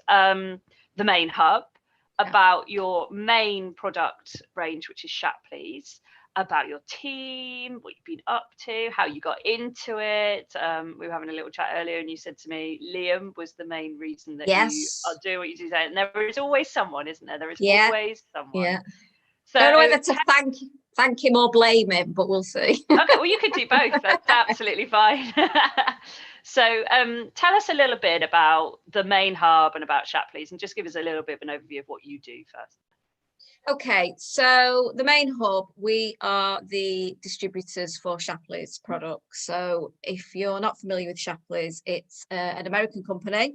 the main hub, about your main product range, which is Shapley's, about your team, what you've been up to, how you got into it. We were having a little chat earlier and you said to me, Liam was the main reason that you are doing what you do. And there is always someone, isn't there? There is always someone. Yeah. So, I don't know whether to thank him or blame him, but we'll see. Okay, well, you could do both. That's absolutely fine. So tell us a little bit about the main hub and about Shapley's, and just give us a little bit of an overview of what you do first. Okay, so the main hub, we are the distributors for Shapley's products. So if you're not familiar with Shapley's, it's an American company.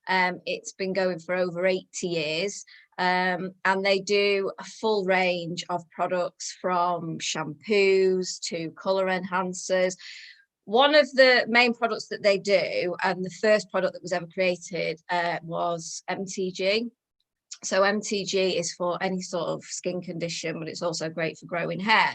It's been going for over 80 years. And they do a full range of products, from shampoos to colour enhancers. One of the main products that they do, and the first product that was ever created, was MTG. So MTG is for any sort of skin condition, but it's also great for growing hair.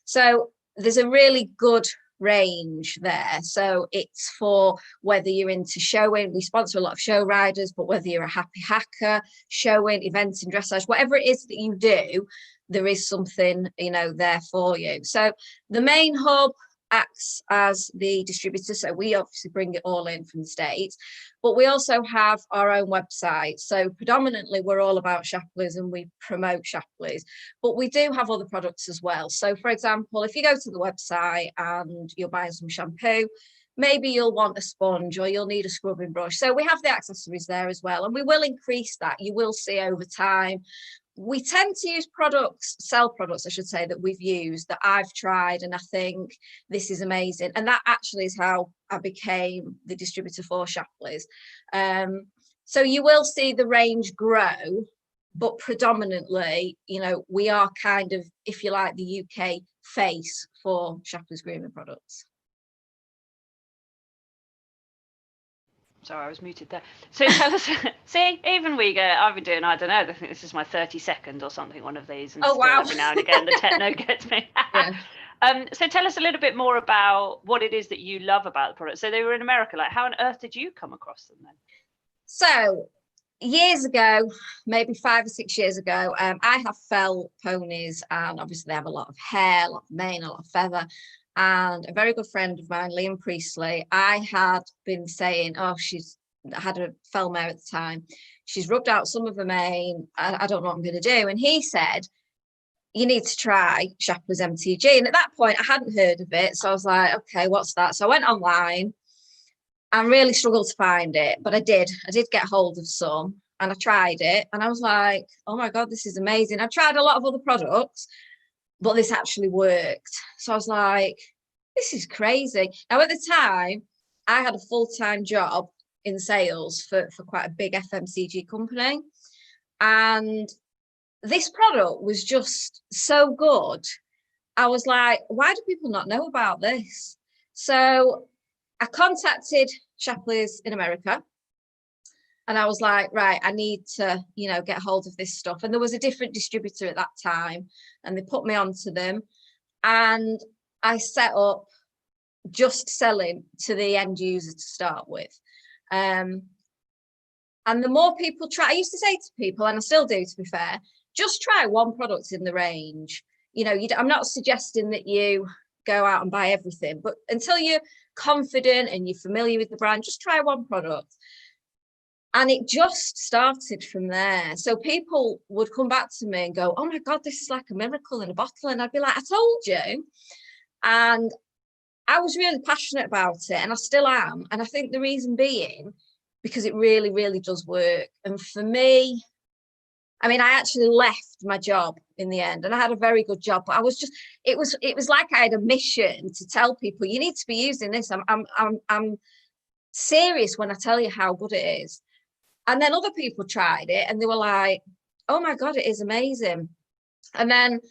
So there's a really good range there. So it's for whether you're into showing, we sponsor a lot of show riders, but whether you're a happy hacker, showing, events and dressage, whatever it is that you do, there is something, there for you. So the main hub acts as the distributor, so we obviously bring it all in from the States, but we also have our own website. So predominantly we're all about Shapley's and we promote Shapley's, but we do have other products as well. So for example, if you go to the website and you're buying some shampoo, maybe you'll want a sponge or you'll need a scrubbing brush. So we have the accessories there as well, and we will increase that. You will see over time. We tend to sell products, I should say, that we've used, that I've tried, and I think this is amazing. And that actually is how I became the distributor for Shapley's. So you will see the range grow, but predominantly, we are kind of, if you like, the UK face for Shapley's grooming products. Sorry, I was muted there. So tell us, see, even we get, I've been doing, I don't know, I think this is my 32nd or something, one of these. And wow. Every now and again, the techno gets me. Yeah. So tell us a little bit more about what it is that you love about the product. So they were in America. Like, how on earth did you come across them then? So years ago, maybe 5 or 6 years ago, I have fell ponies, and obviously they have a lot of hair, a lot of mane, a lot of feather. And a very good friend of mine, Liam Priestley, I had been saying, she's had a fell mare at the time. She's rubbed out some of her mane. I don't know what I'm going to do. And he said, you need to try Shapley's MTG. And at that point, I hadn't heard of it. So I was like, okay, what's that? So I went online and really struggled to find it. But I did get hold of some, and I tried it. And I was like, oh my God, this is amazing. I've tried a lot of other products, but this actually worked. So I was like, this is crazy. Now, at the time, I had a full-time job in sales for quite a big FMCG company. And this product was just so good. I was like, why do people not know about this? So I contacted Shapley's in America. And I was like, right, I need to, get hold of this stuff. And there was a different distributor at that time, and they put me onto them. And I set up just selling to the end user to start with. And the more people try, I used to say to people, and I still do, to be fair, just try one product in the range. I'm not suggesting that you go out and buy everything, but until you're confident and you're familiar with the brand, just try one product. And it just started from there. So people would come back to me and go, oh my God, this is like a miracle in a bottle. And I'd be like, I told you. And I was really passionate about it, and I still am. And I think the reason being, because it really, really does work. And for me, I actually left my job in the end, and I had a very good job, but I was just, it was like I had a mission to tell people, you need to be using this. I'm serious when I tell you how good it is. And then other people tried it and they were like, oh my God, it is amazing. And then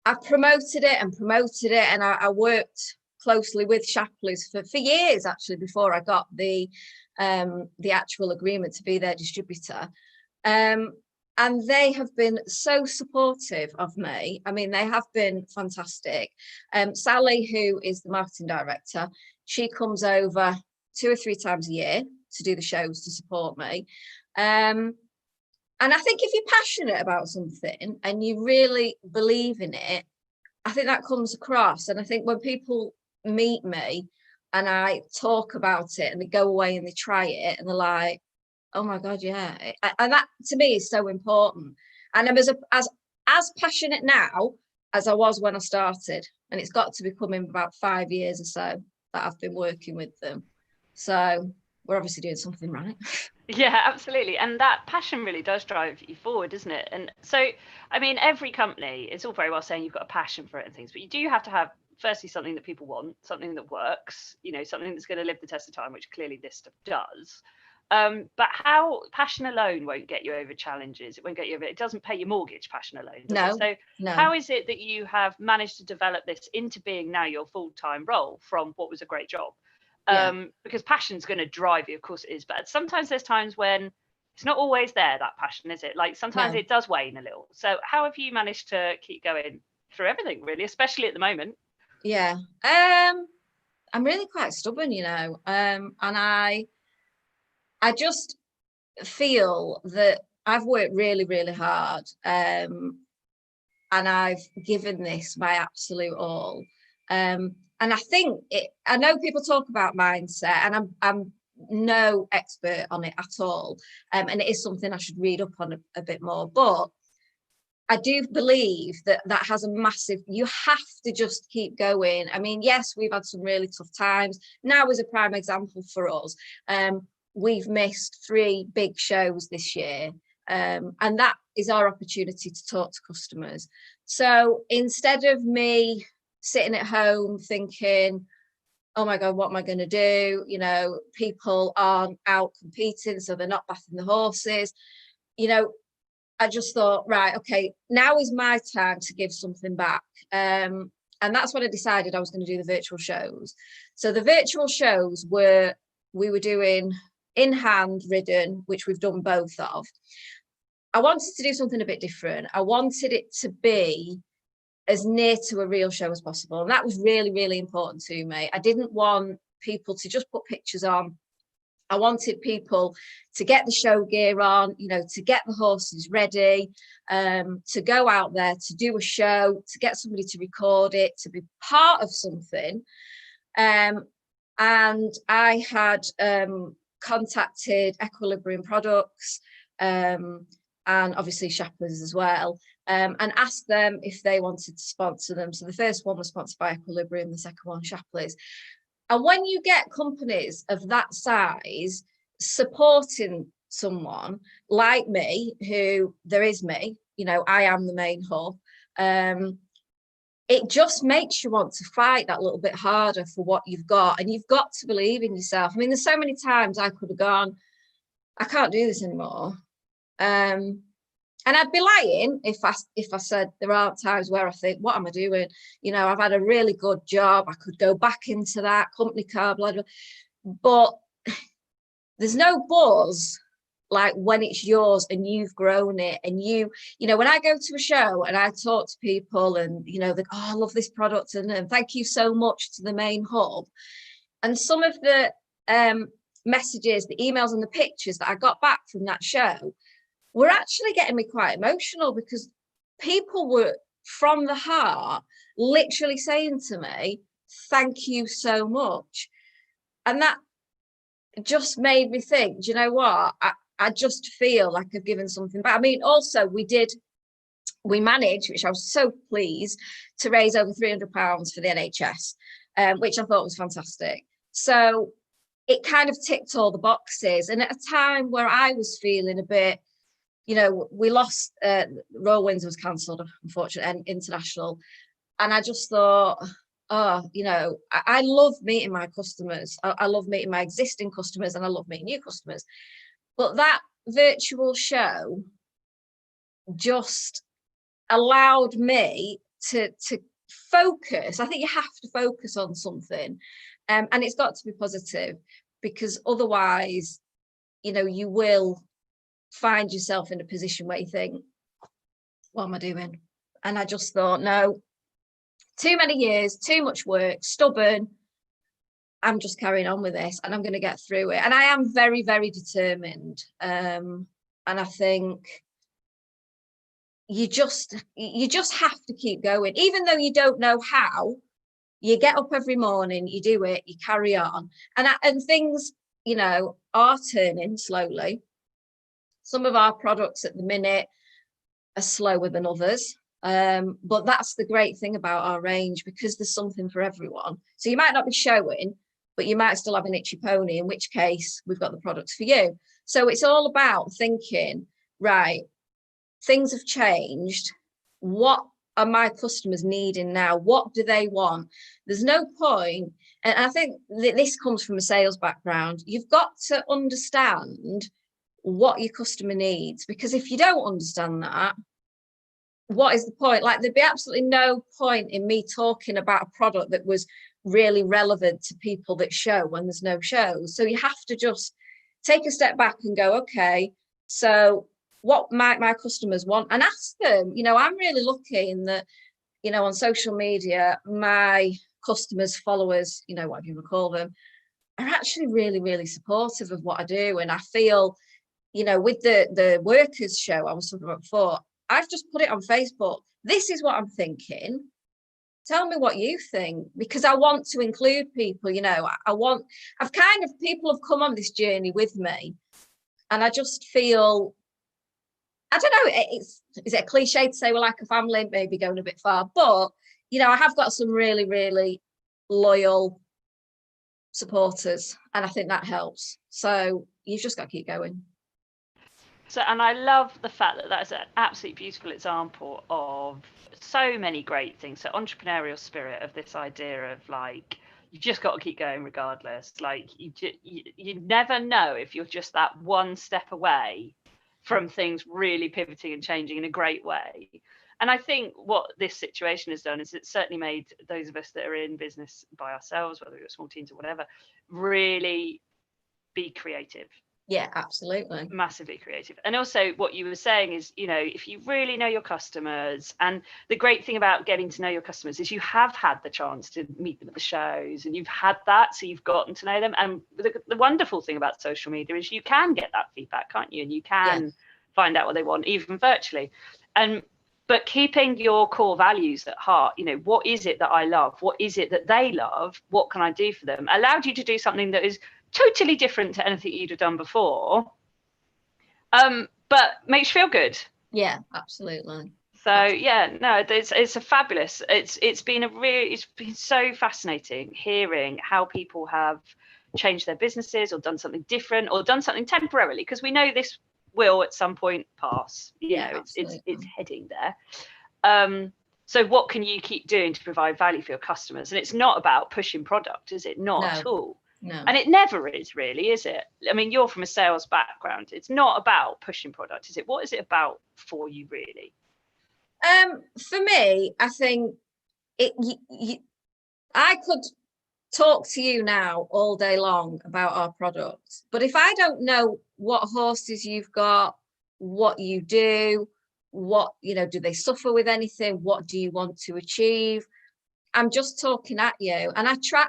I promoted it, and I worked closely with Shapley's for years, actually, before I got the actual agreement to be their distributor. And they have been so supportive of me. They have been fantastic. Sally, who is the marketing director, she comes over 2 or 3 times a year to do the shows to support me. And I think if you're passionate about something and you really believe in it, I think that comes across. And I think when people meet me and I talk about it and they go away and they try it and they're like, oh my God, yeah. And that to me is so important. And I'm as passionate now as I was when I started. And it's got to be coming about 5 years or so that I've been working with them. So we're obviously doing something right. Yeah, absolutely. And that passion really does drive you forward, isn't it? And so, I mean, every company, it's all very well saying you've got a passion for it and things, but you do have to have, firstly, something that people want, something that works, you know, something that's going to live the test of time, which clearly this stuff does. But how passion alone won't get you over challenges. It won't get you over, it doesn't pay your mortgage, passion alone, does it? So how is it that you have managed to develop this into being now your full-time role from what was a great job? Because passion's going to drive you, of course it is, but sometimes there's times when it's not always there, that passion, is it? Like sometimes it does wane a little. So how have you managed to keep going through everything, really, especially at the moment? Yeah, I'm really quite stubborn, you know, and I just feel that I've worked really, really hard, and I've given this my absolute all. And I think I know people talk about mindset, and I'm no expert on it at all. And it is something I should read up on a bit more. But I do believe that has a massive, you have to just keep going. I mean, yes, we've had some really tough times. Now is a prime example for us. We've missed 3 big shows this year. And that is our opportunity to talk to customers. So instead of me sitting at home thinking, oh my God, what am I going to do? You know, people aren't out competing, so they're not backing the horses. You know, I just thought, right, okay, now is my time to give something back. And that's when I decided I was going to do the virtual shows. So the virtual shows we were doing in-hand ridden, which we've done both of. I wanted to do something a bit different. I wanted it to be as near to a real show as possible. And that was really, really important to me. I didn't want people to just put pictures on. I wanted people to get the show gear on, you know, to get the horses ready, to go out there, to do a show, to get somebody to record it, to be part of something. And I had contacted Equilibrium Products, and obviously Shapley's as well, and asked them if they wanted to sponsor them. So the first one was sponsored by Equilibrium, the second one Shapley's. And when you get companies of that size supporting someone like me, who there is me, you know, I am the main hub, it just makes you want to fight that little bit harder for what you've got. And you've got to believe in yourself. I mean, there's so many times I could have gone, I can't do this anymore. And I'd be lying if I said there aren't times where I think, what am I doing? You know, I've had a really good job. I could go back into that company car, blah, blah. But there's no buzz like when it's yours and you've grown it. And you know, when I go to a show and I talk to people and, you know, they go, oh, I love this product and thank you so much to the main hub. And some of the messages, the emails and the pictures that I got back from that show were actually getting me quite emotional, because people were from the heart literally saying to me, thank you so much. And that just made me think, do you know what? I just feel like I've given something back. I mean, also we managed, which I was so pleased, to raise over £300 for the NHS, which I thought was fantastic. So it kind of ticked all the boxes. And at a time where I was feeling a bit, you know, we lost, Royal Windsor was cancelled, unfortunately, and international. And I just thought, oh, you know, I love meeting my customers. I love meeting my existing customers, and I love meeting new customers. But that virtual show just allowed me to focus. I think you have to focus on something, and it's got to be positive, because otherwise, you know, you will find yourself in a position where you think, what am I doing? And I just thought, no, too many years, too much work, stubborn. I'm just carrying on with this and I'm going to get through it. And I am very, very determined. And I think you just have to keep going, even though you don't know how. You get up every morning, you do it, you carry on, and things, you know, are turning slowly. Some of our products at the minute are slower than others, but that's the great thing about our range, because there's something for everyone. So you might not be showing, but you might still have an itchy pony, in which case we've got the products for you. So it's all about thinking, right, things have changed. What are my customers needing now? What do they want? There's no point, and I think that this comes from a sales background. You've got to understand what your customer needs, because if you don't understand that, what is the point? Like, there'd be absolutely no point in me talking about a product that was really relevant to people that show when there's no shows. So you have to just take a step back and go, okay, so what might my customers want, and ask them. You know, I'm really lucky in that, you know, on social media, my customers, followers, you know, whatever you would call them, are actually really, really supportive of what I do. And I feel, you know, with the workers show I was talking about before, I've just put it on Facebook. This is what I'm thinking. Tell me what you think, because I want to include people. You know, people have come on this journey with me, and I just feel, I don't know, is it a cliche to say we're like a family? Maybe going a bit far, but, you know, I have got some really, really loyal supporters, and I think that helps. So you've just got to keep going. So, and I love the fact that that's an absolutely beautiful example of so many great things. So entrepreneurial spirit, of this idea of like, you just got to keep going regardless. Like, you never know if you're just that one step away from things really pivoting and changing in a great way. And I think what this situation has done is it's certainly made those of us that are in business by ourselves, whether you're small teams or whatever, really be creative. Yeah, absolutely. Massively creative. And also what you were saying is, you know, if you really know your customers, and the great thing about getting to know your customers is you have had the chance to meet them at the shows, and you've had that, so you've gotten to know them. And the wonderful thing about social media is you can get that feedback, can't you? And you can find out what they want, even virtually. But keeping your core values at heart, you know, what is it that I love? What is it that they love? What can I do for them? Allowed you to do something that is totally different to anything you'd have done before, but makes you feel good. Yeah, absolutely. So yeah, no, it's a fabulous. It's been so fascinating hearing how people have changed their businesses or done something different or done something temporarily, because we know this will at some point pass. You know, it's heading there. So what can you keep doing to provide value for your customers? And it's not about pushing product, is it? Not at all. No. And it never is, really, is it? I mean, you're from a sales background. It's not about pushing product, is it? What is it about for you, really? For me, I think I could talk to you now all day long about our products, but if I don't know what horses you've got, what you do, what, you know, do they suffer with anything? What do you want to achieve? I'm just talking at you. And I try,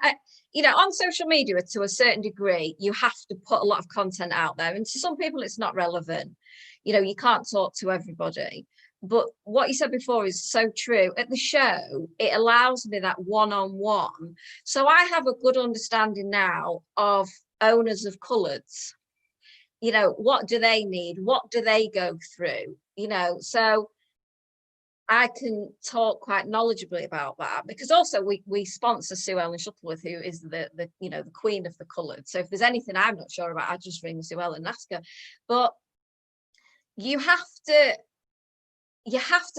you know, on social media to a certain degree, you have to put a lot of content out there. And to some people, it's not relevant. You know, you can't talk to everybody. But what you said before is so true. At the show, it allows me that one-on-one. So I have a good understanding now of owners of coloureds. You know, what do they need? What do they go through? You know, so I can talk quite knowledgeably about that, because also we sponsor Sue Ellen Shuttleworth, who is the you know, the queen of the coloured. So if there's anything I'm not sure about, I just ring Sue Ellen and ask her. But you have to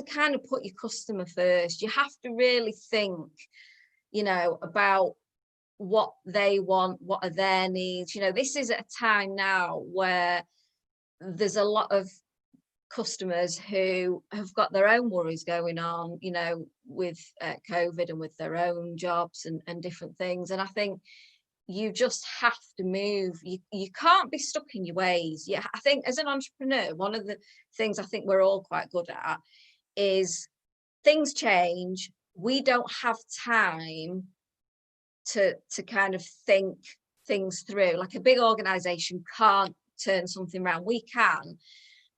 kind of put your customer first. You have to really think, you know, about what they want, what are their needs. You know, this is a time now where there's a lot of customers who have got their own worries going on, you know, with COVID and with their own jobs and different things. And I think you just have to move. You can't be stuck in your ways. Yeah, I think as an entrepreneur, one of the things I think we're all quite good at is things change. We don't have time to kind of think things through. Like a big organization can't turn something around. We can.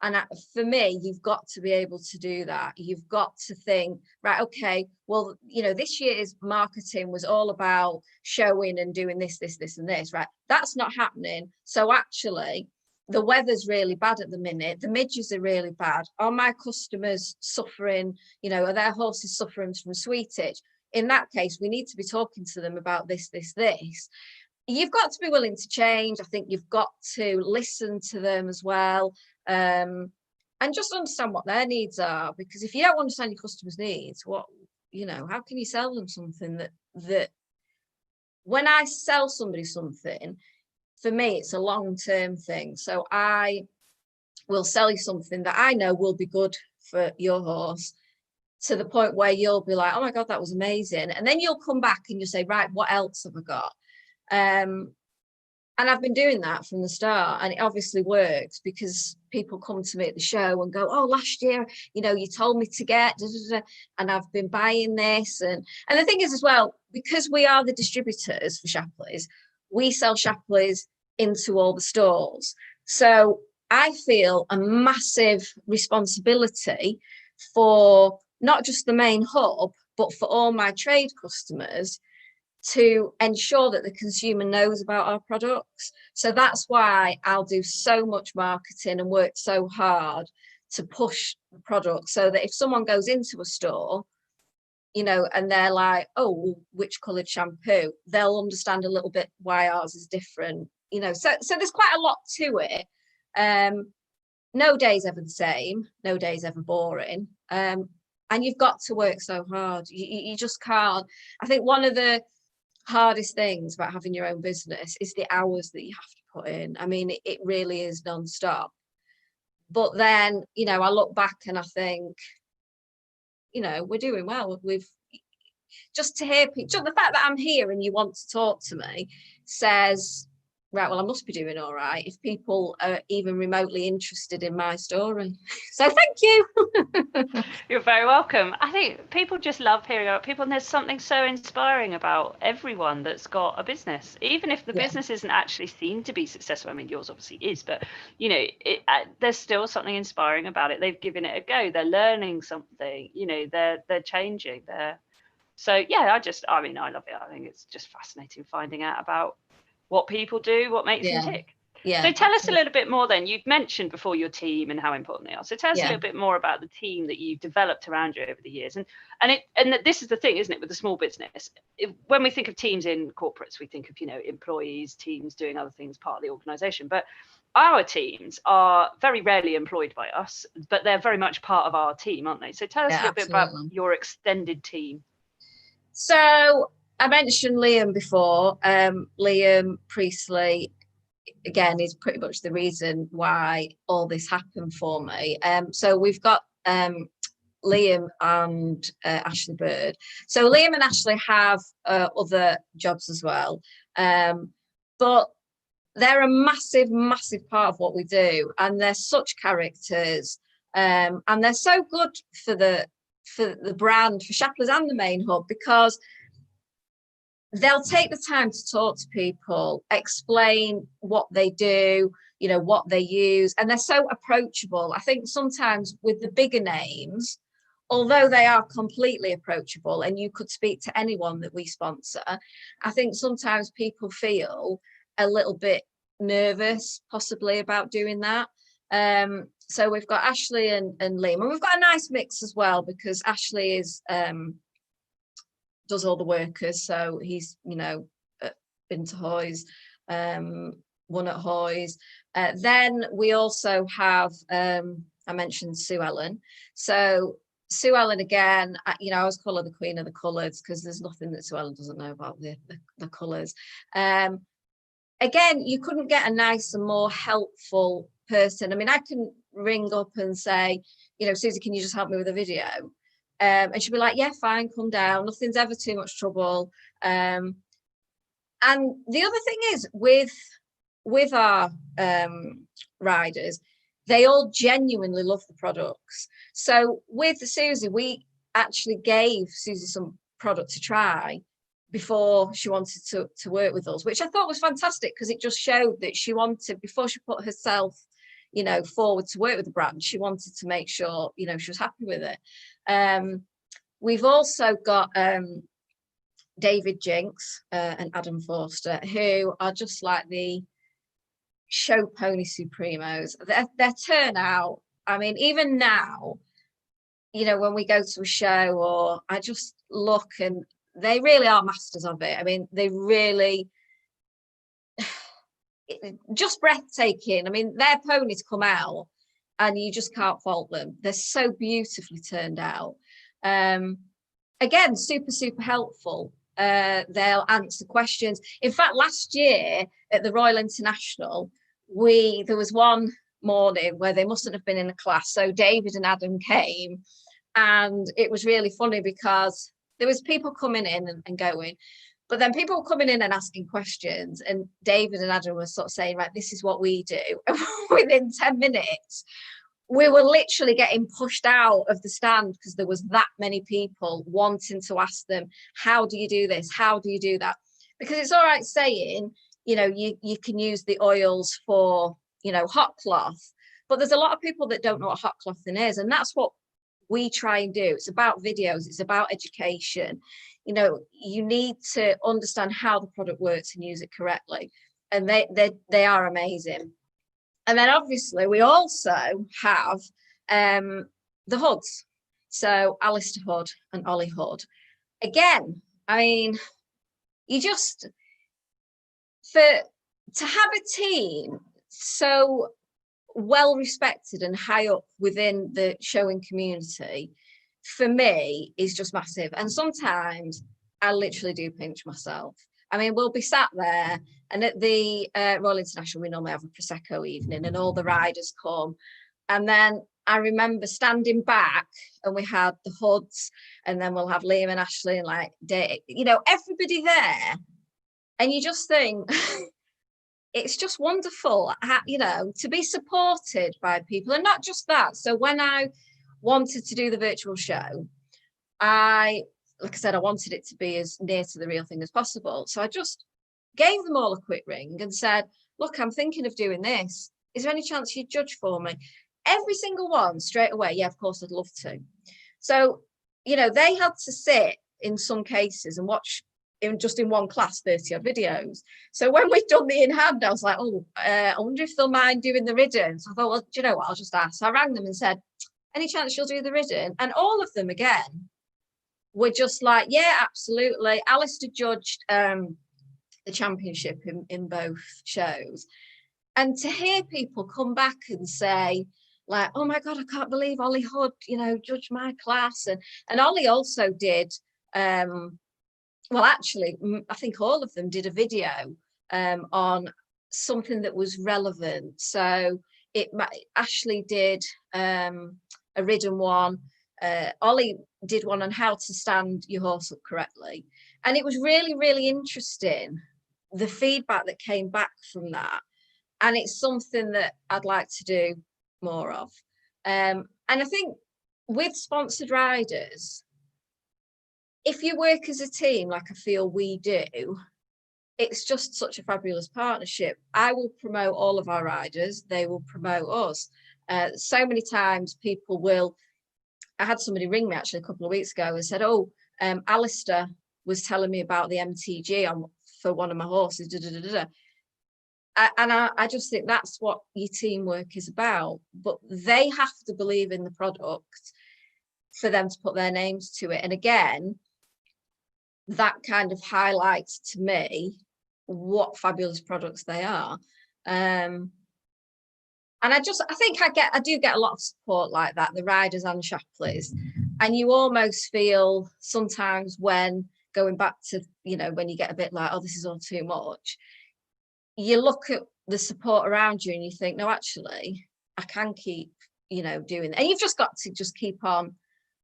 And for me, you've got to be able to do that. You've got to think, right, okay, well, you know, this year's marketing was all about showing and doing this, and this, right? That's not happening. So actually, the weather's really bad at the minute. The midges are really bad. Are my customers suffering? You know, are their horses suffering from sweetage? In that case, we need to be talking to them about this. You've got to be willing to change. I think you've got to listen to them as well. And just understand what their needs are, because if you don't understand your customers' needs, what, you know, how can you sell them something that when I sell somebody something, for me, it's a long-term thing. So I will sell you something that I know will be good for your horse, to the point where you'll be like, oh my God, that was amazing. And then you'll come back and you'll say, right, what else have I got? And I've been doing that from the start, and it obviously works, because people come to me at the show and go, oh, last year, you know, you told me to get, and I've been buying this. And the thing is as well, because we are the distributors for Shapleys, we sell Shapleys into all the stores. So I feel a massive responsibility for not just the main hub, but for all my trade customers, to ensure that the consumer knows about our products. So that's why I'll do so much marketing and work so hard to push the product, so that if someone goes into a store, you know, and they're like, oh, which coloured shampoo, they'll understand a little bit why ours is different, you know. So there's quite a lot to it. No day's ever the same, no day's ever boring. And you've got to work so hard. You just can't. I think one of the hardest things about having your own business is the hours that you have to put in. I mean, it really is non-stop. But then, you know, I look back and I think, you know, we're doing well. We've just to hear people, the fact that I'm here and you want to talk to me says, right, well, I must be doing all right if people are even remotely interested in my story. So thank you. You're very welcome. I think people just love hearing about people, and there's something so inspiring about everyone that's got a business, even if the business isn't actually seen to be successful. I mean, yours obviously is, but you know, there's still something inspiring about it. They've given it a go. They're learning something. You know, they're changing. So yeah, I mean, I love it. I think it's just fascinating finding out about what people do, what makes them tick. Yeah. So tell us a little bit more then. You've mentioned before your team and how important they are. So tell us a little bit more about the team that you've developed around you over the years. And this is the thing, isn't it, with a small business? When we think of teams in corporates, we think of, you know, employees, teams doing other things, part of the organization. But our teams are very rarely employed by us, but they're very much part of our team, aren't they? So tell us a little bit about your extended team. So I mentioned Liam before. Liam Priestley, again, is pretty much the reason why all this happened for me. So we've got Liam and Ashley Bird. So Liam and Ashley have other jobs as well, but they're a massive part of what we do, and they're such characters, and they're so good for the brand, for Shapleys and the main hub, because they'll take the time to talk to people, explain what they do, you know, what they use, and they're so approachable. I think sometimes with the bigger names, although they are completely approachable and you could speak to anyone that we sponsor, I think sometimes people feel a little bit nervous possibly about doing that. So we've got Ashley and Liam, and we've got a nice mix as well, because Ashley is does all the workers, so he's, you know, been to Hoys, won at Hoys. Then we also have I mentioned Sue Ellen. So Sue Ellen, again, you know, I always call her the queen of the colours, because there's nothing that Sue Ellen doesn't know about the colours. Again, you couldn't get a nicer, more helpful person. I mean, I can ring up and say, you know, Susie, can you just help me with a video? And she'll be like, yeah, fine, come down. Nothing's ever too much trouble. And the other thing is with our riders, they all genuinely love the products. So with Susie, we actually gave Susie some product to try, before she wanted to work with us, which I thought was fantastic, because it just showed that she wanted, before she put herself, you know, forward to work with the brand, she wanted to make sure, you know, she was happy with it. We've also got David Jinks and Adam Forster, who are just like the show pony supremos. Their turnout, I mean, even now, you know, when we go to a show, or I just look, and they really are masters of it. I mean, they really, just breathtaking. I mean, their ponies come out and you just can't fault them. They're so beautifully turned out. Again, super helpful. They'll answer questions. In fact, last year at the Royal International, there was one morning where they mustn't have been in a class. So David and Adam came, and it was really funny because there was people coming in and going, but then people were coming in and asking questions, and David and Adam were sort of saying, right, this is what we do. And within 10 minutes, we were literally getting pushed out of the stand because there was that many people wanting to ask them, how do you do this? How do you do that? Because it's all right saying, you know, you can use the oils for, you know, hot cloth, but there's a lot of people that don't know what hot clothing is. And that's what we try and do. It's about videos, it's about education. You know, you need to understand how the product works and use it correctly. And they are amazing. And then obviously we also have the hoods. So Alistair Hood and Ollie Hood. Again, I mean, you just, to have a team so well respected and high up within the showing community, for me, is just massive. And sometimes I literally do pinch myself. I mean, we'll be sat there, and at the Royal International, we normally have a Prosecco evening, and all the riders come. And then I remember standing back, and we had the Hoods, and then we'll have Liam and Ashley, and like, you know, everybody there. And you just think, it's just wonderful, you know, to be supported by people. And not just that. So when I wanted to do the virtual show, like I said, I wanted it to be as near to the real thing as possible. So I just gave them all a quick ring and said, look, I'm thinking of doing this. Is there any chance you'd judge for me? Every single one straight away, yeah, of course, I'd love to. So, you know, they had to sit in some cases and watch just in one class 30 odd videos. So when we'd done the in hand, I was like, oh, I wonder if they'll mind doing the ridden. So I thought, well, do you know what, I'll just ask. So I rang them and said, any chance you'll do the ridden? And all of them again were just like, yeah, absolutely. Alistair judged the championship in both shows. And to hear people come back and say, like, oh my God, I can't believe Ollie Hood, you know, judged my class. And Ollie also did, well, actually, I think all of them did a video on something that was relevant. So Ashley did a ridden one. Ollie did one on how to stand your horse up correctly. And it was really interesting, the feedback that came back from that. And it's something that I'd like to do more of. And I think with sponsored riders, if you work as a team, like I feel we do, it's just such a fabulous partnership. I will promote all of our riders. They will promote us. So many times people will, I had somebody ring me actually a couple of weeks ago and said, oh, Alistair was telling me about the MTG for one of my horses. And I just think that's what your teamwork is about. But they have to believe in the product for them to put their names to it. And again, that kind of highlights to me what fabulous products they are. And I think I do get a lot of support like that, the riders and Shapleys. And you almost feel sometimes when going back to, you know, when you get a bit like, oh, this is all too much, you look at the support around you and you think, no, actually, I can keep, you know, doing it. And you've just got to just keep on,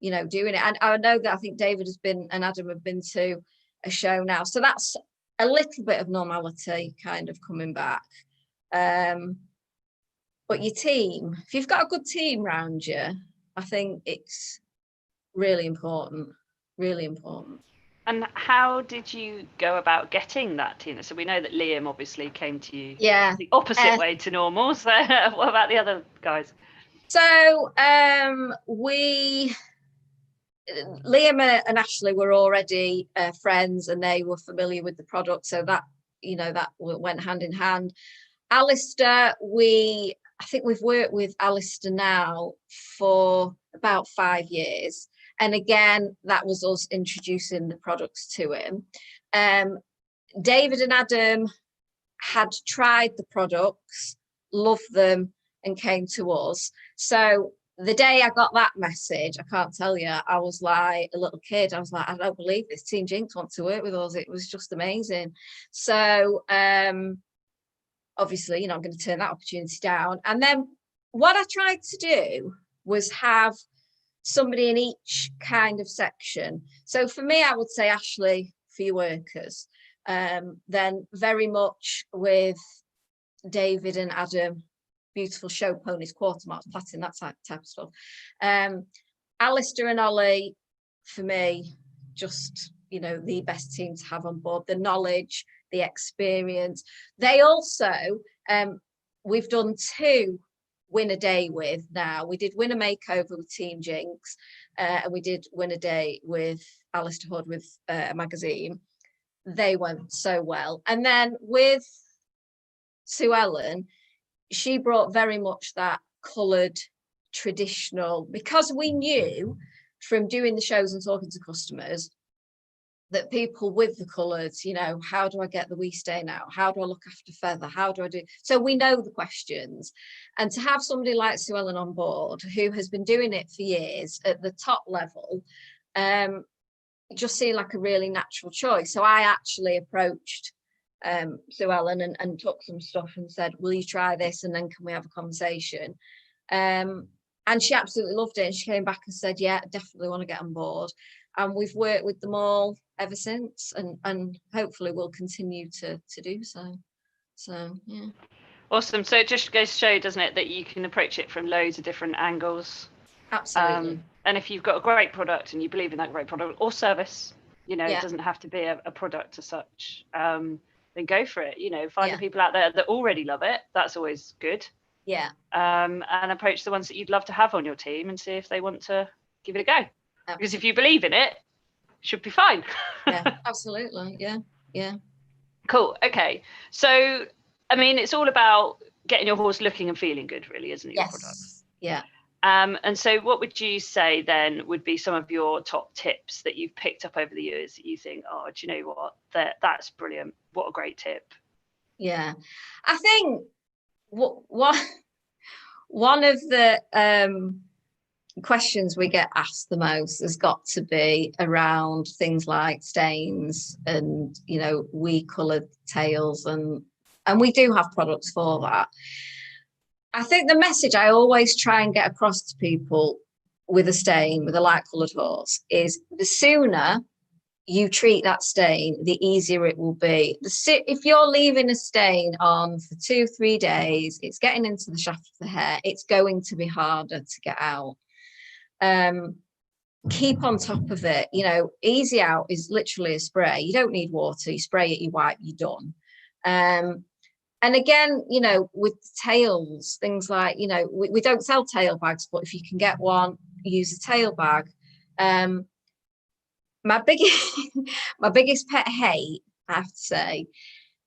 you know, doing it. And I know that I think David has been, and Adam have been to a show now. So that's a little bit of normality kind of coming back. But your team, if you've got a good team around you, I think it's really important, really important. And how did you go about getting that, Tina? So we know that Liam obviously came to you Yeah. the opposite way to normal. So what about the other guys? So we Liam and Ashley were already friends, and they were familiar with the product, so that that went hand in hand. Alistair, I think we've worked with Alistair now for about 5 years, and again that was us introducing the products to him. David and Adam had tried the products, loved them, and came to us. So the day I got that message, I can't tell you, I was like a little kid. I was like, I don't believe this. Team Jinx want to work with us. It was just amazing. So obviously, I'm going to turn that opportunity down. And then what I tried to do was have somebody in each kind of section. So for me, I would say Ashley for your workers. Then very much with David and Adam, beautiful show ponies, quarter marks, platin, that type of stuff. Alistair and Ollie, for me, just the best team to have on board. The knowledge, the experience. They also, we've done 2 win a day with now. We did win a makeover with Team Jinx, and we did win a day with Alistair Hood with a magazine. They went so well. And then with Sue Ellen, she brought very much that coloured, traditional, because we knew from doing the shows and talking to customers that people with the colours, how do I get the wee stain out? How do I look after feather? How do I do? So we know the questions. And to have somebody like Sue Ellen on board who has been doing it for years at the top level, just seemed like a really natural choice. So I actually approached Sue Ellen and took some stuff and said, will you try this, and then can we have a conversation? And she absolutely loved it, and she came back and said, yeah, definitely want to get on board. And we've worked with them all ever since, and hopefully we'll continue to do so. So yeah, awesome. So it just goes to show, doesn't it, that you can approach it from loads of different angles. Absolutely. And if you've got a great product and you believe in that great product or service, Yeah. it doesn't have to be a product as such, then go for it. Find Yeah. the people out there that already love it. That's always good. Yeah. And approach the ones that you'd love to have on your team and see if they want to give it a go. Absolutely. Because if you believe in it, should be fine. Yeah, absolutely. Yeah. Cool. Okay. So, I mean, it's all about getting your horse looking and feeling good, really, isn't it? Your Yes. Yeah. And so what would you say then would be some of your top tips that you've picked up over the years that you think, oh, do you know what? That's brilliant. What a great tip. Yeah. I think one of the questions we get asked the most has got to be around things like stains and wee coloured tails, and we do have products for that. I think the message I always try and get across to people with a stain, with a light coloured horse, is the sooner you treat that stain, the easier it will be. If you're leaving a stain on for 2-3 days, it's getting into the shaft of the hair, it's going to be harder to get out. Keep on top of it. Easyow is literally a spray. You don't need water. You spray it, you wipe, you're done. And again, with tails, things like, we don't sell tail bags, but if you can get one, use a tail bag. My biggest pet hate, I have to say,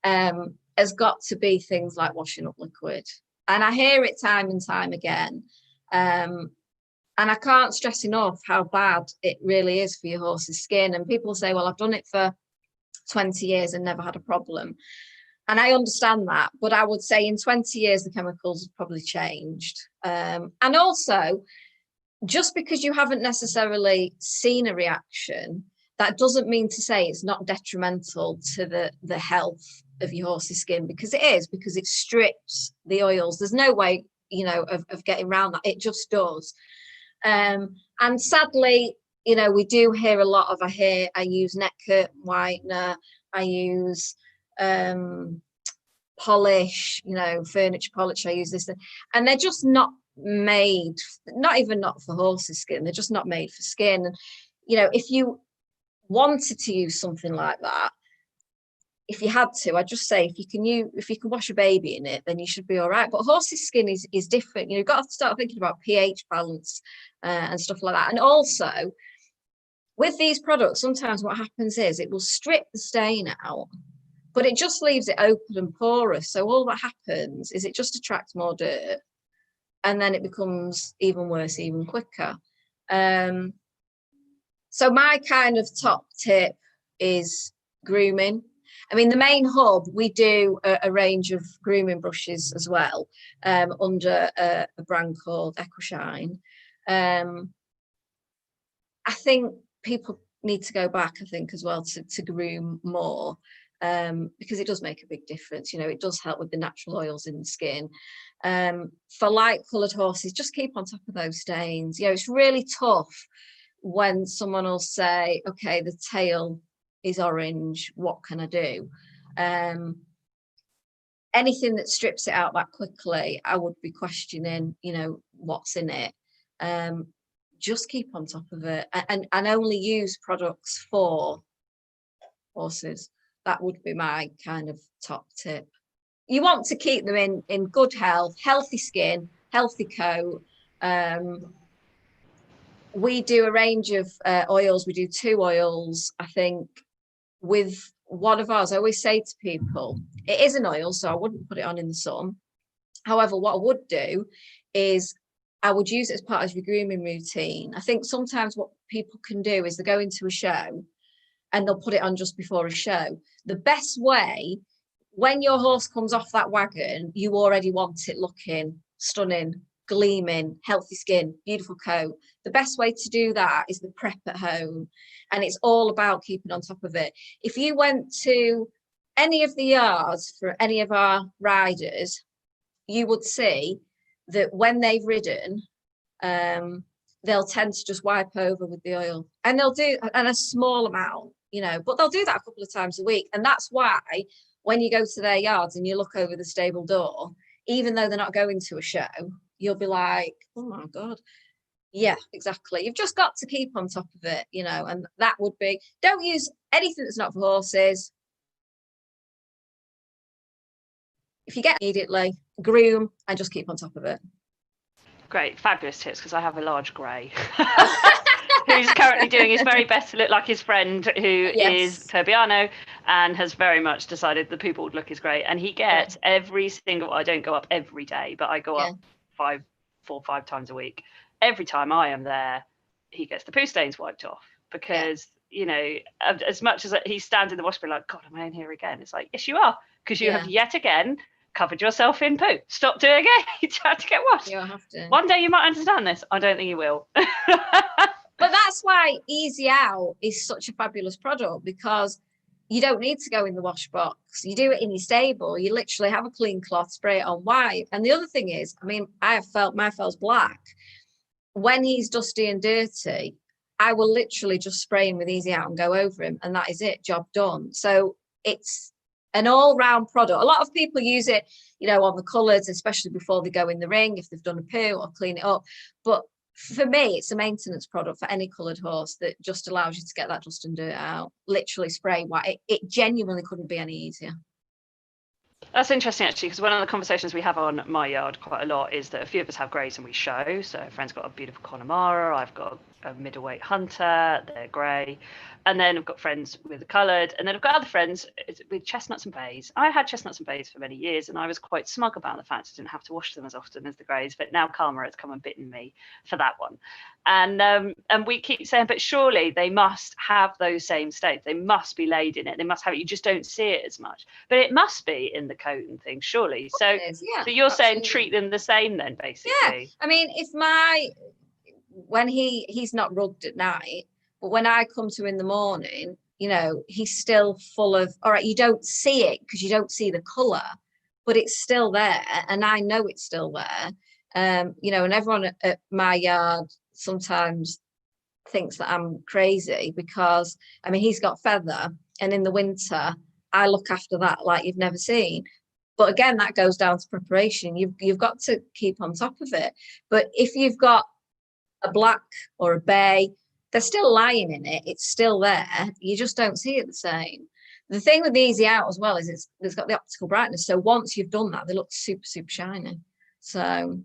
has got to be things like washing up liquid. And I hear it time and time again. And I can't stress enough how bad it really is for your horse's skin. And people say, well, I've done it for 20 years and never had a problem. And I understand that, but I would say in 20 years, the chemicals have probably changed. And also, just because you haven't necessarily seen a reaction, that doesn't mean to say it's not detrimental to the health of your horse's skin, because it is, because it strips the oils. There's no way, of getting around that. It just does. And sadly, we do hear a lot of, I use neck curtain whitener, I use polish, furniture polish, I use this, and they're just not made, not for horses' skin, they're just not made for skin. And if you wanted to use something like that, if you had to, I'd just say if you can wash a baby in it, then you should be all right. But horse's skin is different. You've got to start thinking about pH balance and stuff like that. And also with these products, sometimes what happens is it will strip the stain out, but it just leaves it open and porous. So all that happens is it just attracts more dirt, and then it becomes even worse, even quicker. So my kind of top tip is grooming. I mean, the main hub, we do a range of grooming brushes as well, under a brand called Equishine. I think people need to go back, I think, as well to groom more, because it does make a big difference. It does help with the natural oils in the skin. For light coloured horses, just keep on top of those stains. It's really tough when someone will say, okay, the tail is orange, what can I do? Anything that strips it out that quickly, I would be questioning, what's in it. Just keep on top of it, and only use products for horses. That would be my kind of top tip. You want to keep them in good health, healthy skin, healthy coat. We do a range of oils. We do 2 oils, I think. With one of ours, I always say to people, it is an oil, so I wouldn't put it on in the sun. However, what I would do is I would use it as part of your grooming routine. I think sometimes what people can do is they go into a show and they'll put it on just before a show. The best way, when your horse comes off that wagon, you already want it looking stunning, gleaming, healthy skin, beautiful coat. The best way to do that is the prep at home, and it's all about keeping on top of it. If you went to any of the yards for any of our riders, you would see that when they've ridden, they'll tend to just wipe over with the oil, and they'll do a small amount, but they'll do that a couple of times a week. And that's why when you go to their yards and you look over the stable door, even though they're not going to a show, you'll be like, oh my God. Yeah, exactly. You've just got to keep on top of it, and that would be, don't use anything that's not for horses. If you get immediately, groom and just keep on top of it. Great, fabulous tips, because I have a large grey who's currently doing his very best to look like his friend who is Fabiano, and has very much decided the poodle look is great. And he gets every single, I don't go up every day, but I go up 4 or 5 times a week. Every time I am there, he gets the poo stains wiped off, because as much as he stands in the wash bin like, God, am I in here again? It's like, yes, you are, because you have yet again covered yourself in poo. Stop doing it. You have to get washed. You have to. One day you might understand this. I don't think you will. But that's why Easyow is such a fabulous product, because you don't need to go in the wash box. You do it in your stable. You literally have a clean cloth, spray it on white. And the other thing is, I mean, I have felt my fell's black. When he's dusty and dirty, I will literally just spray him with Easyow and go over him, and that is it, job done. So it's an all-round product. A lot of people use it, on the colours, especially before they go in the ring, if they've done a poo or clean it up. But for me, it's a maintenance product for any coloured horse that just allows you to get that dust and dirt out. Literally spray white. It genuinely couldn't be any easier. That's interesting, actually, because one of the conversations we have on my yard quite a lot is that a few of us have greys and we show. So a friend's got a beautiful Connemara, I've got a middleweight hunter, they're grey. And then I've got friends with the coloured, and then I've got other friends with chestnuts and bays. I had chestnuts and bays for many years, and I was quite smug about the fact I didn't have to wash them as often as the greys. But now Karma has come and bitten me for that one. And we keep saying, but surely they must have those same stains. They must be laid in it. They must have it. You just don't see it as much. But it must be in the coat and things, surely. So, so you're saying treat them the same then, basically. Yeah. I mean, if when he's not rugged at night, but when I come to in the morning, he's still full of, all right, you don't see it because you don't see the colour, but it's still there. And I know it's still there. And everyone at my yard sometimes thinks that I'm crazy because, I mean, he's got feather, and in the winter, I look after that like you've never seen. But again, that goes down to preparation. You've got to keep on top of it. But if you've got a black or a bay, there's still lying in it. It's still there. You just don't see it the same. The thing with the Easyow as well is it's got the optical brightness. So once you've done that, they look super, super shiny. So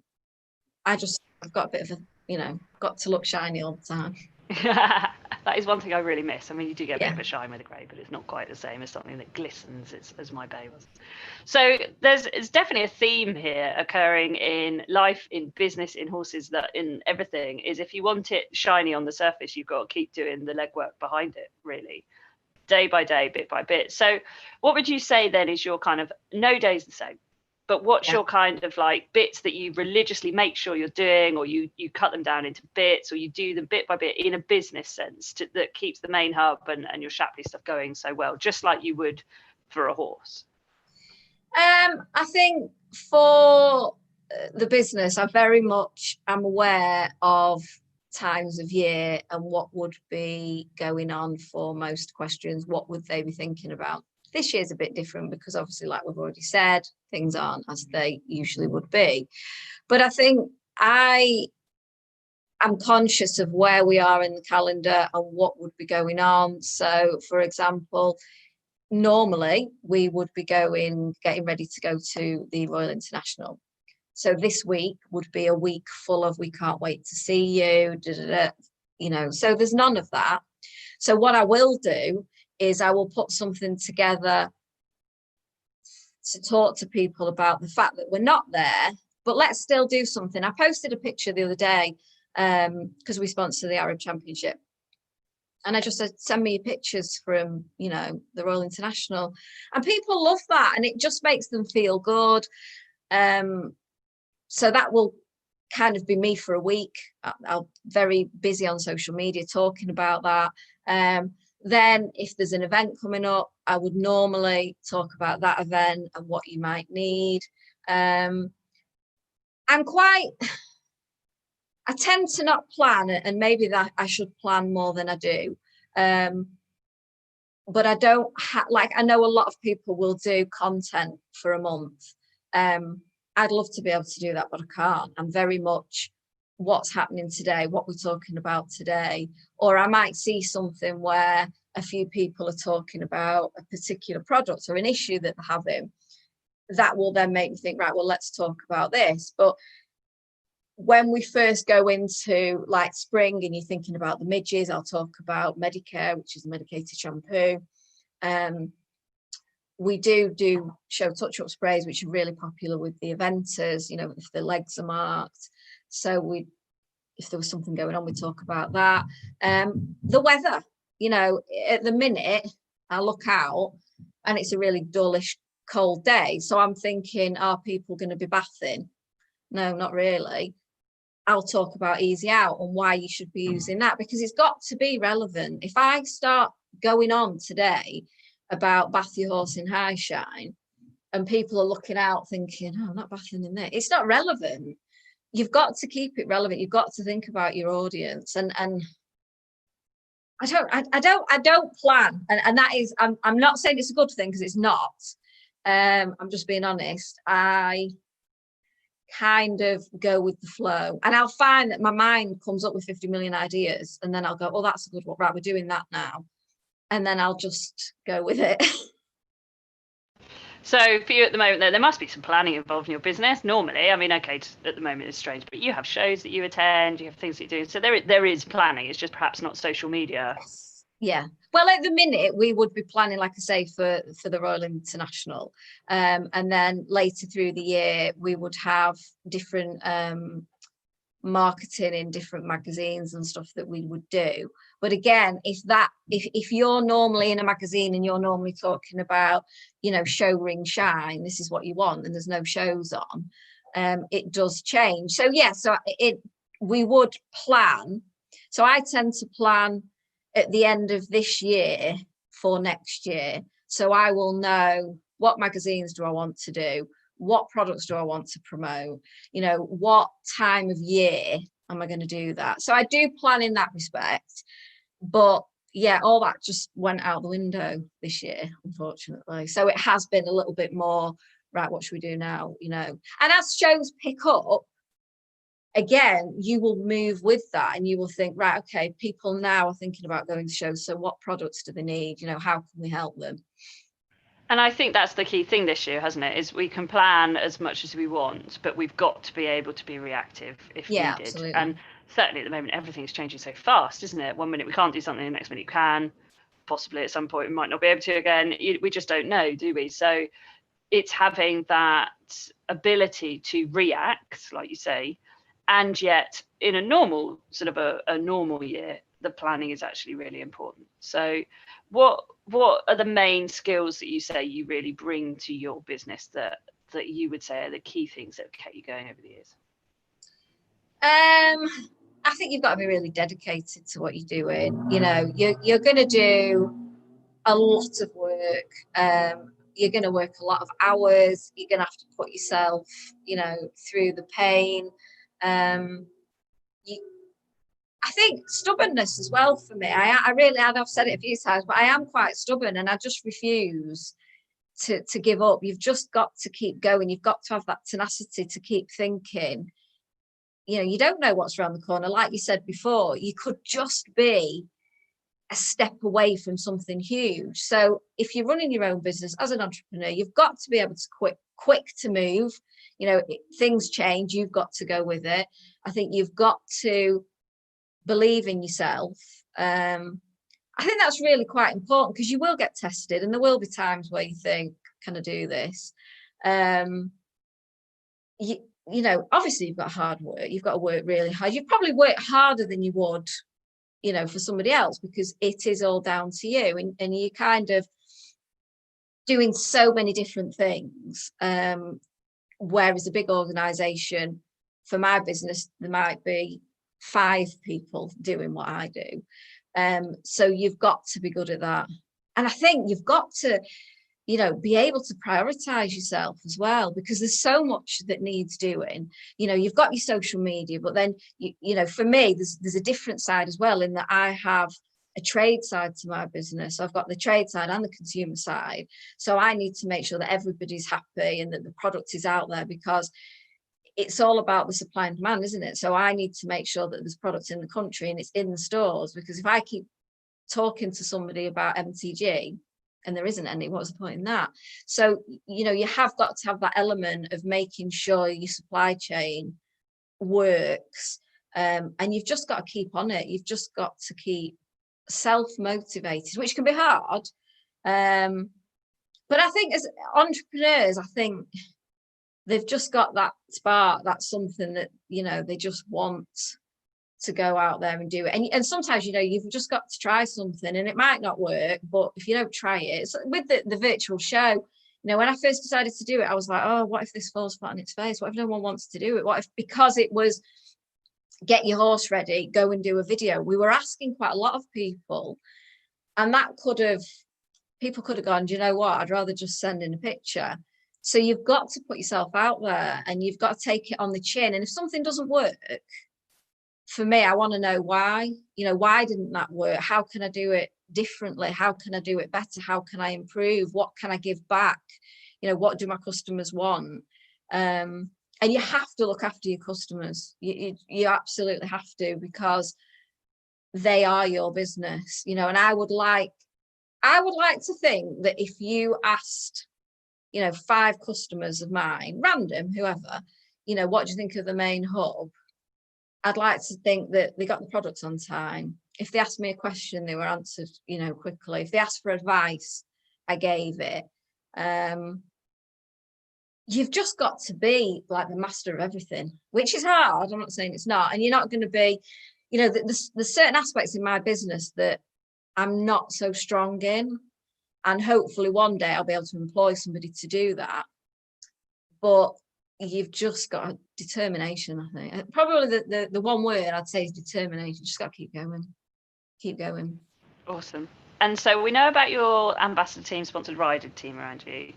I've got a bit of a, got to look shiny all the time. That is one thing I really miss. I mean, you do get a bit Yeah. of a shine with a grey, but it's not quite the same as something that glistens as my bay was. So there's definitely a theme here occurring in life, in business, in horses, that in everything is, if you want it shiny on the surface, you've got to keep doing the legwork behind it, really, day by day, bit by bit. So what would you say then is your kind of, no day's the same, but what's your kind of like bits that you religiously make sure you're doing, or you cut them down into bits, or you do them bit by bit in a business sense that keeps the main hub and your Shapley stuff going so well, just like you would for a horse? I think for the business, I very much am aware of times of year and what would be going on for most questions. What would they be thinking about? This year's a bit different because obviously, like we've already said, things aren't as they usually would be. But I think I am conscious of where we are in the calendar and what would be going on. So, for example, normally we would be getting ready to go to the Royal International. So this week would be a week full of, we can't wait to see you, so there's none of that. So what I will do is I will put something together to talk to people about the fact that we're not there, but let's still do something. I posted a picture the other day because we sponsor the Arab Championship. And I just said, send me your pictures from, the Royal International. And people love that. And it just makes them feel good. So that will kind of be me for a week. I'm very busy on social media talking about that. Then if there's an event coming up, I would normally talk about that event and what you might need. I tend to not plan, and maybe that I should plan more than I do. But I don't I know a lot of people will do content for a month. I'd love to be able to do that, but I can't. I'm very much what's happening today, what we're talking about today, or I might see something where a few people are talking about a particular product or an issue that they're having. That will then make me think, right, well, let's talk about this. But when we first go into like spring and you're thinking about the midges, I'll talk about Medicare, which is a medicated shampoo. We do show touch-up sprays, which are really popular with the eventers, if the legs are marked. So if there was something going on, we talk about that. The weather, at the minute, I look out and it's a really dullish, cold day. So I'm thinking, are people going to be bathing? No, not really. I'll talk about Easyow and why you should be using that, because it's got to be relevant. If I start going on today about bath your horse in high shine and people are looking out thinking, oh, I'm not bathing in there, it's not relevant. You've got to keep it relevant. You've got to think about your audience. And I don't plan. And that is, I'm not saying it's a good thing, because it's not. I'm just being honest. I kind of go with the flow, and I'll find that my mind comes up with 50 million ideas, and then I'll go, oh, that's a good one, right, we're doing that now, and then I'll just go with it. So for you at the moment, there must be some planning involved in your business normally. I mean, okay, at the moment it's strange, but you have shows that you attend, you have things that you do, so there is planning. It's just perhaps not social media. Yes. Yeah. Well, at the minute we would be planning, like I say, for the Royal International, and then later through the year we would have different marketing in different magazines and stuff that we would do. But again, if you're normally in a magazine and you're normally talking about, show ring shine, this is what you want, and there's no shows on, it does change. So we would plan. So I tend to plan at the end of this year for next year. So I will know what magazines do I want to do, what products do I want to promote, what time of year am I going to do that. So I do plan in that respect, but yeah, all that just went out the window this year, unfortunately. So it has been a little bit more, right, what should we do now, and as shows pick up, again, you will move with that, and you will think, right, okay, people now are thinking about going to shows, so what products do they need? How can we help them? And I think that's the key thing this year, hasn't it? Is we can plan as much as we want, but we've got to be able to be reactive if Yeah, needed. absolutely. And certainly at the moment, everything's changing so fast, isn't it? One minute we can't do something, the next minute you can. Possibly at some point we might not be able to again. We just don't know, do we? So it's having that ability to react, like you say, and yet in a normal sort of a normal year, the planning is actually really important. So what are the main skills that you say you really bring to your business that you would say are the key things that have kept you going over the years? I think you've got to be really dedicated to what you're doing. You're going to do a lot of work. You're going to work a lot of hours. You're going to have to put yourself, through the pain. I think stubbornness as well for me. I really, and I've said it a few times, but I am quite stubborn, and I just refuse to give up. You've just got to keep going. You've got to have that tenacity to keep thinking. You don't know what's around the corner. Like you said before, you could just be a step away from something huge. So if you're running your own business as an entrepreneur, you've got to be able to quick to move. Things change, you've got to go with it. I think you've got to believe in yourself. I think that's really quite important, because you will get tested, and there will be times where you think, can I do this? Obviously you've got hard work. You've got to work really hard. You probably work harder than you would, for somebody else, because it is all down to you, and you're kind of doing so many different things. Whereas a big organization, for my business, there might be 5 people doing what I do. So you've got to be good at that. And I think you've got to, be able to prioritize yourself as well, because there's so much that needs doing. You've got your social media, but then, for me, there's a different side as well, in that I have a trade side to my business. I've got the trade side and the consumer side. So I need to make sure that everybody's happy and that the product is out there, because it's all about the supply and demand, isn't it? So I need to make sure that there's products in the country and it's in the stores, because if I keep talking to somebody about MTG and there isn't any, what's the point in that? So, you have got to have that element of making sure your supply chain works. And you've just got to keep on it. You've just got to keep self-motivated, which can be hard. But I think as entrepreneurs, I think they've just got that spark. That's something that, they just want to go out there and do it. And sometimes, you've just got to try something, and it might not work, but if you don't try it, it's with the virtual show, when I first decided to do it, I was like, oh, what if this falls flat on its face? What if no one wants to do it? What if, because it was get your horse ready, go and do a video, we were asking quite a lot of people, and people could have gone, do you know what, I'd rather just send in a picture. So you've got to put yourself out there, and you've got to take it on the chin. And if something doesn't work, for me, I want to know why. Why didn't that work? How can I do it differently? How can I do it better? How can I improve? What can I give back? What do my customers want? And you have to look after your customers. You absolutely have to, because they are your business. And I would like to think that if you asked, 5 customers of mine, random, whoever, what do you think of the main hub? I'd like to think that they got the products on time. If they asked me a question, they were answered, quickly. If they asked for advice, I gave it. You've just got to be like the master of everything, which is hard. I'm not saying it's not. And you're not going to be, there's certain aspects in my business that I'm not so strong in. And hopefully one day I'll be able to employ somebody to do that. But you've just got determination, I think. Probably the one word I'd say is determination. Just got to keep going. Awesome. And so we know about your ambassador team, sponsored rider team around you.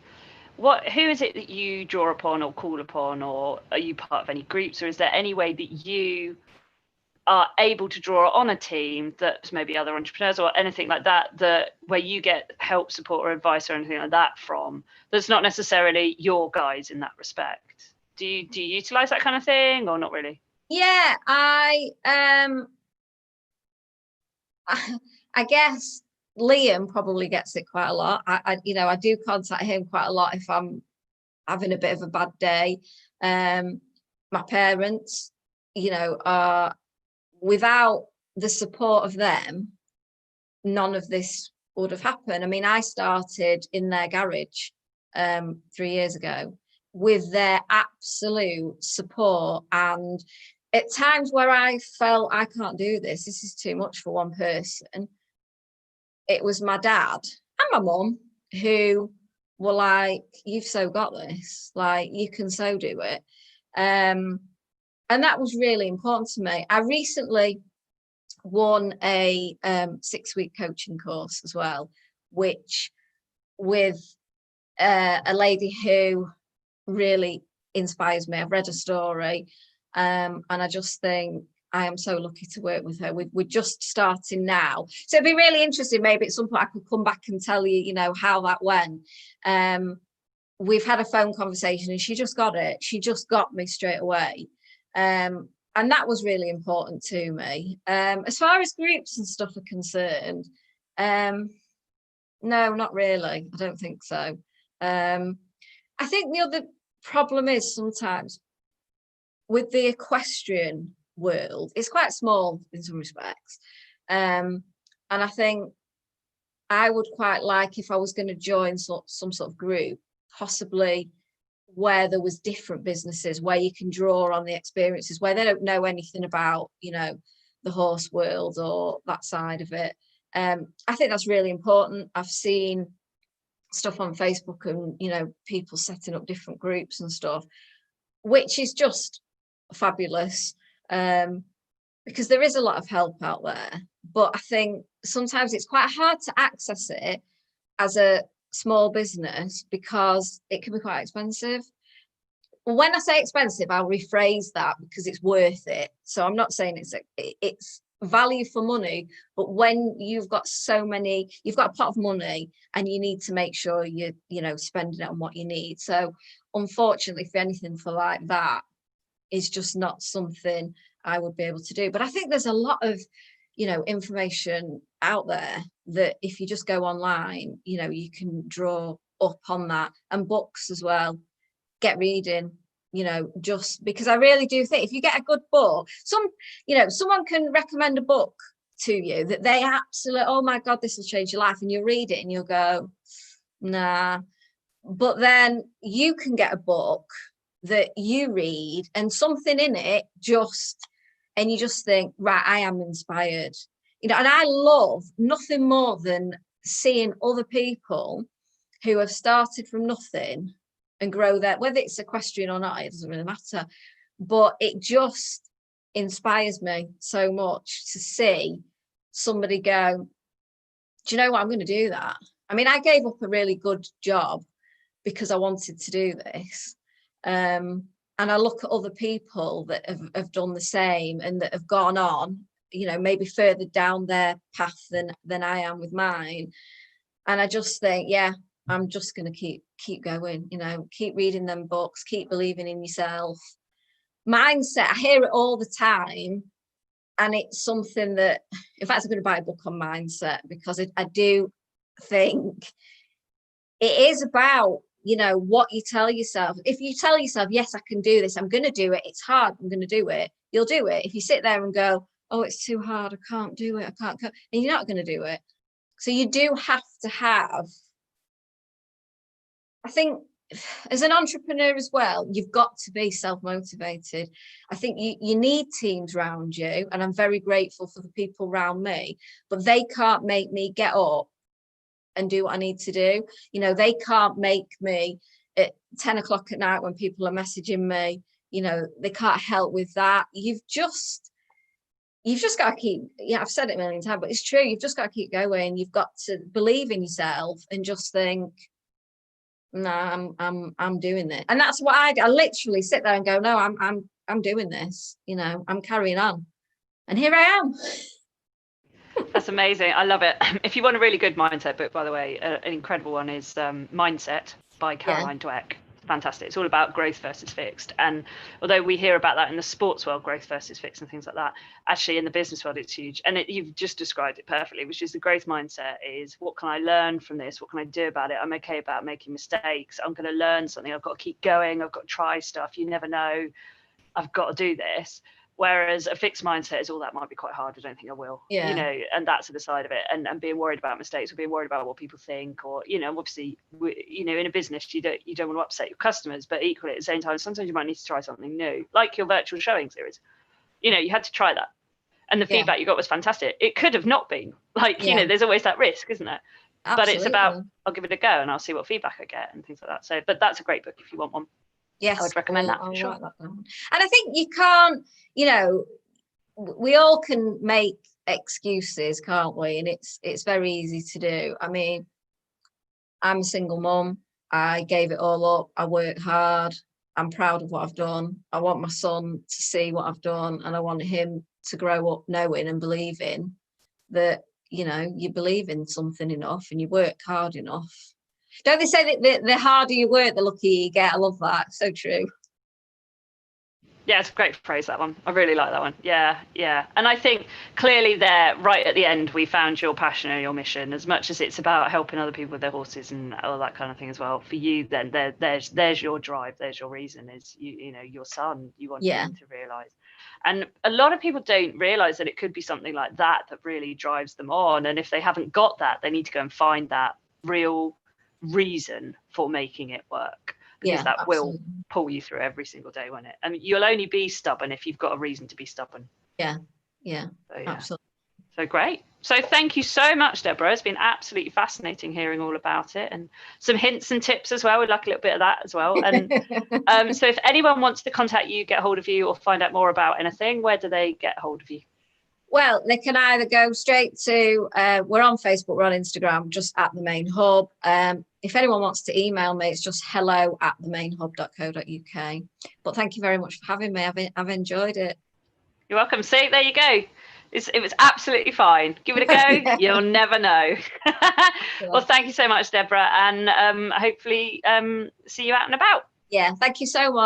Who is it that you draw upon or call upon, or are you part of any groups, or is there any way that you are able to draw on a team that maybe other entrepreneurs or anything like that where you get help, support, or advice or anything like that from, that's not necessarily your guys in that respect? Do you utilize that kind of thing, or not really? Yeah, I guess Liam probably gets it quite a lot. I do contact him quite a lot if I'm having a bit of a bad day. My parents, are, without the support of them, none of this would have happened. I mean, I started in their garage 3 years ago with their absolute support. And at times where I felt I can't do this is too much for one person, it was my dad and my mum who were like, you've so got this, like you can so do it. And that was really important to me. I recently won a 6-week coaching course as well, which with a lady who really inspires me. I've read a story, and I just think I am so lucky to work with her. We're just starting now, so it'd be really interesting. Maybe at some point I could come back and tell you, how that went. We've had a phone conversation, and she just got it. She just got me straight away. And that was really important to me. As far as groups and stuff are concerned, no, not really. I don't think so. I think the other problem is sometimes with the equestrian world, it's quite small in some respects. And I think I would quite like, if I was going to join some sort of group, possibly where there was different businesses, where you can draw on the experiences, where they don't know anything about, the horse world or that side of it. I think that's really important. I've seen stuff on Facebook and, people setting up different groups and stuff, which is just fabulous, because there is a lot of help out there. But I think sometimes it's quite hard to access it as a small business because it can be quite expensive. When I say expensive, I'll rephrase that, because it's worth it. So I'm not saying it's value for money, but when you've got you've got a pot of money and you need to make sure you're spending it on what you need. So unfortunately, for anything for like that is just not something I would be able to do. But I think there's a lot of information out there that if you just go online, you can draw up on that, and books as well. Get reading, just because I really do think if you get a good book, someone can recommend a book to you that they absolutely, oh my God, this will change your life, and you'll read it and you'll go, nah. But then you can get a book that you read and something in it and you just think, right, I am inspired. And I love nothing more than seeing other people who have started from nothing and grow there, whether it's equestrian or not, it doesn't really matter. But it just inspires me so much to see somebody go, do you know what, I'm going to do that. I mean, I gave up a really good job because I wanted to do this. And I look at other people that have done the same and that have gone on, maybe further down their path than I am with mine. And I just think, yeah, I'm just going to keep going, keep reading them books, keep believing in yourself. Mindset, I hear it all the time. And it's something that, in fact, I'm going to buy a book on mindset, because I do think it is about, what you tell yourself. If you tell yourself, yes, I can do this, I'm going to do it, it's hard, I'm going to do it, you'll do it. If you sit there and go, oh, it's too hard, I can't do it, and you're not going to do it. So you do have to have, I think, as an entrepreneur as well, you've got to be self-motivated. I think you need teams around you, and I'm very grateful for the people around me, but they can't make me get up and do what I need to do. They can't make me at 10 o'clock at night when people are messaging me, they can't help with that. You've just got to keep, I've said it a million times, but it's true. You've just got to keep going. You've got to believe in yourself and just think, no, I'm doing this. And that's what I do. I literally sit there and go, no, I'm doing this, I'm carrying on. And here I am. That's amazing. I love it. If you want a really good mindset book, by the way, an incredible one is Mindset by Caroline Dweck. fantastic. It's all about growth versus fixed. And although we hear about that in the sports world, growth versus fixed and things like that, actually in the business world, it's huge. And you've just described it perfectly, which is the growth mindset is, what can I learn from this? What can I do about it? I'm okay about making mistakes. I'm going to learn something. I've got to keep going. I've got to try stuff. You never know. I've got to do this. Whereas a fixed mindset is, all that might be quite hard. I don't think I will, and that's the side of it. And being worried about mistakes, or being worried about what people think, or, obviously, in a business, you don't want to upset your customers, but equally at the same time, sometimes you might need to try something new, like your virtual showing series. You had to try that. And the feedback you got was fantastic. It could have not been there's always that risk, isn't there? Absolutely. But it's about, I'll give it a go and I'll see what feedback I get and things like that. So, but that's a great book if you want one. Yes, I would recommend that for sure. That and I think you can't, we all can make excuses, can't we? And it's very easy to do. I mean, I'm a single mum. I gave it all up. I worked hard. I'm proud of what I've done. I want my son to see what I've done, and I want him to grow up knowing and believing that, you believe in something enough and you work hard enough. Don't they say that the harder you work, the luckier you get? I love that. So true. Yeah, it's a great phrase, that one. I really like that one. Yeah. And I think clearly there, right at the end, we found your passion and your mission. As much as it's about helping other people with their horses and all that kind of thing as well, for you, then there's your drive, there's your reason, is your son, you want him to realise. And a lot of people don't realise that it could be something like that really drives them on. And if they haven't got that, they need to go and find that real reason for making it work, because that absolutely will pull you through every single day, won't it? I mean, you'll only be stubborn if you've got a reason to be stubborn. Yeah Absolutely. So great. So thank you so much, Deborah. It's been absolutely fascinating hearing all about it, and some hints and tips as well. We'd like a little bit of that as well. And so if anyone wants to contact you, get hold of you, or find out more about anything, where do they get hold of you? Well, they can either go straight to, we're on Facebook, we're on Instagram, just at The Main Hub. If anyone wants to email me, it's just hello@themainhub.co.uk. But thank you very much for having me. I've enjoyed it. You're welcome. See, there you go. It was absolutely fine. Give it a go. You'll never know. Well, thank you so much, Deborah. And hopefully see you out and about. Yeah, thank you so much.